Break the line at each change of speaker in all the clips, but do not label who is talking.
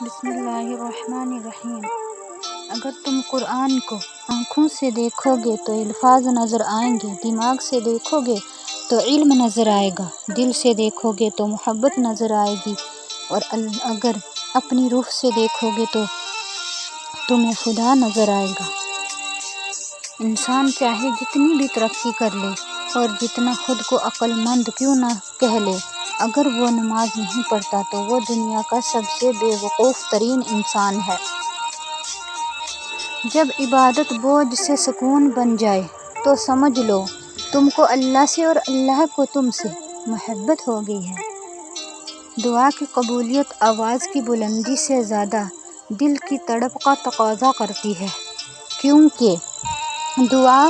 بسم اللہ الرحمن الرحیم۔ اگر تم قرآن کو آنکھوں سے دیکھو گے تو الفاظ نظر آئیں گے، دماغ سے دیکھو گے تو علم نظر آئے گا، دل سے دیکھو گے تو محبت نظر آئے گی، اور اگر اپنی روح سے دیکھو گے تو تمہیں خدا نظر آئے گا۔ انسان چاہے جتنی بھی ترقی کر لے اور جتنا خود کو عقل مند کیوں نہ کہہ لے، اگر وہ نماز نہیں پڑھتا تو وہ دنیا کا سب سے بے وقوف ترین انسان ہے۔ جب عبادت بوجھ سے سکون بن جائے تو سمجھ لو تم کو اللہ سے اور اللہ کو تم سے محبت ہو گئی ہے۔ دعا کی قبولیت آواز کی بلندی سے زیادہ دل کی تڑپ کا تقاضا کرتی ہے، کیونکہ دعا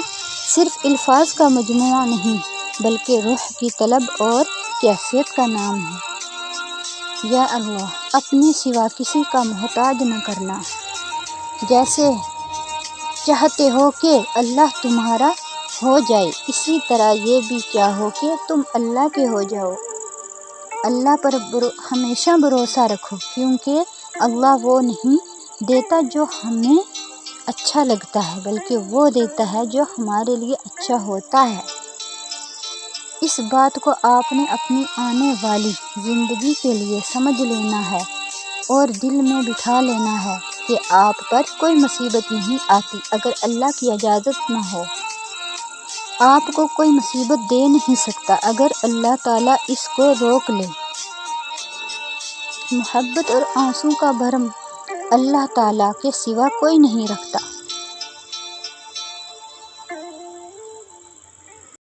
صرف الفاظ کا مجموعہ نہیں بلکہ روح کی طلب اور کیفیت کا نام ہے۔ یا اللہ، اپنے سوا کسی کا محتاج نہ کرنا۔ جیسے چاہتے ہو کہ اللہ تمہارا ہو جائے، اسی طرح یہ بھی چاہو کہ تم اللہ کے ہو جاؤ۔ اللہ پر ہمیشہ بھروسہ رکھو، کیونکہ اللہ وہ نہیں دیتا جو ہمیں اچھا لگتا ہے بلکہ وہ دیتا ہے جو ہمارے لیے اچھا ہوتا ہے۔ اس بات کو آپ نے اپنی آنے والی زندگی کے لیے سمجھ لینا ہے اور دل میں بٹھا لینا ہے کہ آپ پر کوئی مصیبت نہیں آتی اگر اللہ کی اجازت نہ ہو۔ آپ کو کوئی مصیبت دے نہیں سکتا اگر اللہ تعالیٰ اس کو روک لے۔ محبت اور آنسوں کا بھرم اللہ تعالیٰ کے سوا کوئی نہیں رکھتا۔